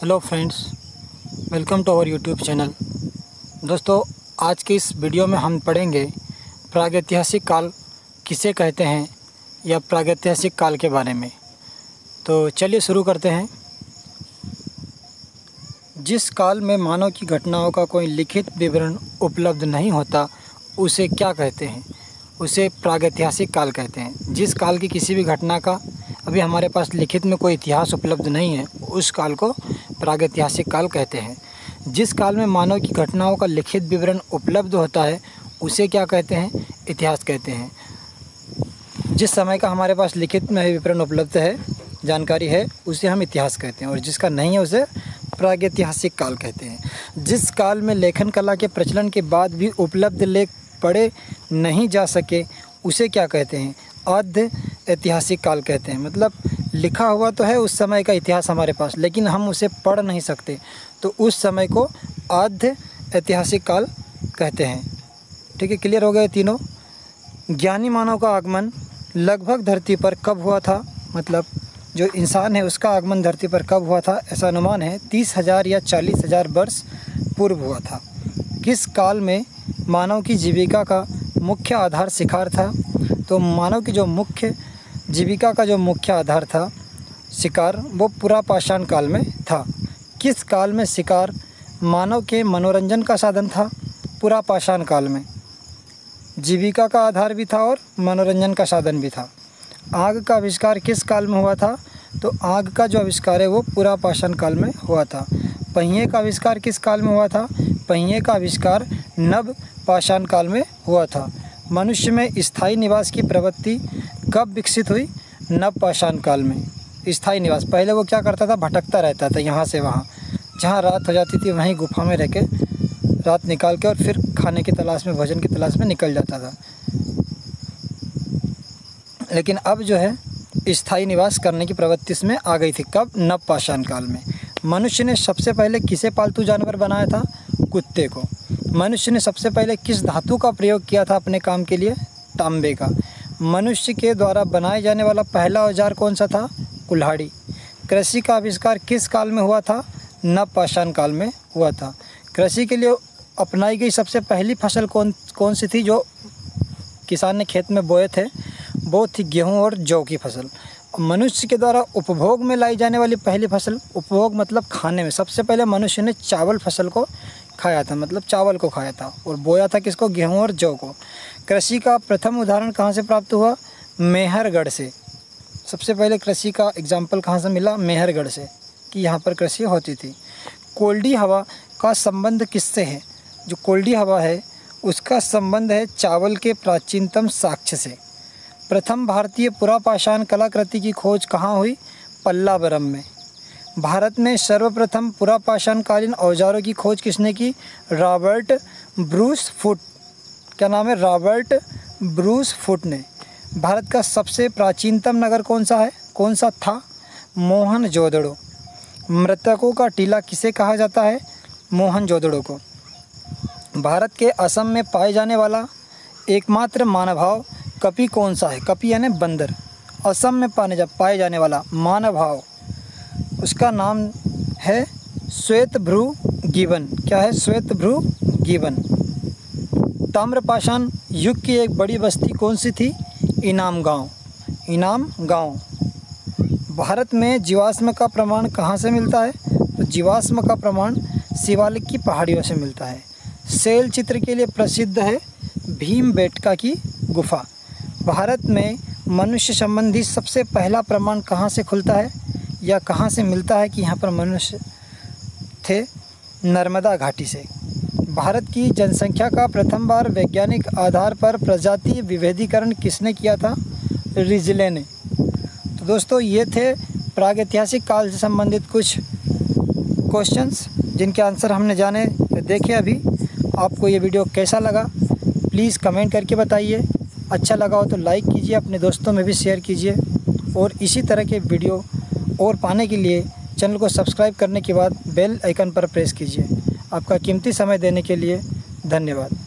Hello friends, welcome to our YouTube channel. दोस्तों, आज के इस वीडियो में हम पढ़ेंगे प्रागैतिहासिक काल किसे कहते हैं या प्रागैतिहासिक काल के बारे में। तो चलिए शुरू करते हैं। जिस काल में मानव की घटनाओं का कोई लिखित विवरण उपलब्ध नहीं होता उसे क्या कहते हैं? उसे प्रागैतिहासिक काल कहते हैं। जिस काल की किसी भी घटना का अभी हमारे पास लिखित में कोई इतिहास उपलब्ध नहीं है, उस काल को प्रागैतिहासिक काल कहते हैं। जिस काल में मानव की घटनाओं का लिखित विवरण उपलब्ध होता है उसे क्या कहते हैं? इतिहास कहते हैं। जिस समय का हमारे पास लिखित में विवरण उपलब्ध है, जानकारी है, उसे हम इतिहास कहते हैं, और जिसका नहीं है उसे प्रागैतिहासिक काल कहते हैं। जिस काल में लेखन कला के प्रचलन के बाद भी उपलब्ध लेख पढ़े नहीं जा सके उसे क्या कहते हैं? आद्य ऐतिहासिक काल कहते हैं। मतलब लिखा हुआ तो है उस समय का इतिहास हमारे पास, लेकिन हम उसे पढ़ नहीं सकते, तो उस समय को आद्य ऐतिहासिक काल कहते हैं। ठीक है, क्लियर हो गए तीनों। ज्ञानी मानव का आगमन लगभग धरती पर कब हुआ था? मतलब जो इंसान है उसका आगमन धरती पर कब हुआ था? ऐसा अनुमान है 30,000 या 40,000 वर्ष पूर्व हुआ था। किस काल में मानव की जीविका का मुख्य आधार शिकार था? तो मानव की जो मुख्य जीविका का जो मुख्य आधार था शिकार, वो पुरापाषाण काल में था। किस काल में शिकार मानव के मनोरंजन का साधन था? पुरापाषाण काल में जीविका का आधार भी था और मनोरंजन का साधन भी था। आग का आविष्कार किस काल में हुआ था? तो आग का जो आविष्कार है वो पुरापाषाण काल में हुआ था। पहिए का आविष्कार किस काल में हुआ था? पहिए का आविष्कार नवपाषाण काल में हुआ था। मनुष्य में स्थायी निवास की प्रवृत्ति कब विकसित हुई? नवपाषाण काल में। स्थायी निवास, पहले वो क्या करता था? भटकता रहता था यहाँ से वहाँ, जहाँ रात हो जाती थी वहीं गुफा में रह के रात निकाल के और फिर खाने की तलाश में, भोजन की तलाश में निकल जाता था। लेकिन अब जो है स्थायी निवास करने की प्रवृत्ति इसमें आ गई थी। कब? नवपाषाण काल में। मनुष्य ने सबसे पहले किसे पालतू जानवर बनाया था? कुत्ते को। मनुष्य ने सबसे पहले किस धातु का प्रयोग किया था अपने काम के लिए? तांबे का। मनुष्य के द्वारा बनाए जाने वाला पहला औजार कौन सा था? कुल्हाड़ी। कृषि का आविष्कार किस काल में हुआ था? नवपाषाण काल में हुआ था। कृषि के लिए अपनाई गई सबसे पहली फसल कौन सी थी जो किसान ने खेत में बोए थे? वो थी गेहूँ और जौ की फसल। मनुष्य के द्वारा उपभोग में लाई जाने वाली पहली फसल, उपभोग मतलब खाने में, सबसे पहले मनुष्य ने चावल फसल को खाया था, मतलब चावल को खाया था, और बोया था किसको? गेहूं और जौ को। कृषि का प्रथम उदाहरण कहाँ से प्राप्त हुआ? मेहरगढ़ से। सबसे पहले कृषि का एग्जाम्पल कहाँ से मिला? मेहरगढ़ से, कि यहाँ पर कृषि होती थी। कोल्डी हवा का संबंध किससे है? जो कोल्डी हवा है उसका संबंध है चावल के प्राचीनतम साक्ष्य से। प्रथम भारतीय पुरापाषाण कलाकृति की खोज कहाँ हुई? पल्लावरम में। भारत में सर्वप्रथम पुरापाषाणकालीन औजारों की खोज किसने की? Robert Bruce foot. क्या नाम है? रॉबर्ट ब्रूस फुट ने। भारत का सबसे प्राचीनतम नगर कौन सा था? मोहनजोदड़ो। मृतकों का टीला किसे कहा जाता है? मोहनजोदड़ो को। भारत के असम में पाए जाने वाला एकमात्र मानवभाव कपि कौन सा है? कपि यानी बंदर। असम में पाए जाने वाला मानवभाव, उसका नाम है श्वेतभ्रू गिबन। क्या है? श्वेतभ्रू गिबन। ताम्रपाषाण युग की एक बड़ी बस्ती कौन सी थी? इनाम गांव। भारत में जीवाश्म का प्रमाण कहाँ से मिलता है? तो जीवाश्म का प्रमाण शिवालिक की पहाड़ियों से मिलता है। शैल चित्र के लिए प्रसिद्ध है भीमबेटका की गुफा। भारत में मनुष्य संबंधी सबसे पहला प्रमाण कहाँ से खुलता है या कहाँ से मिलता है कि यहाँ पर मनुष्य थे? नर्मदा घाटी से। भारत की जनसंख्या का प्रथम बार वैज्ञानिक आधार पर प्रजातीय विभेदीकरण किसने किया था? रिजले ने। तो दोस्तों, ये थे प्रागैतिहासिक काल से संबंधित कुछ क्वेश्चंस जिनके आंसर हमने देखे अभी। आपको ये वीडियो कैसा लगा प्लीज़ कमेंट करके बताइए। अच्छा लगा हो तो लाइक कीजिए, अपने दोस्तों में भी शेयर कीजिए, और इसी तरह के वीडियो और पाने के लिए चैनल को सब्सक्राइब करने के बाद बेल आइकन पर प्रेस कीजिए। आपका कीमती समय देने के लिए धन्यवाद।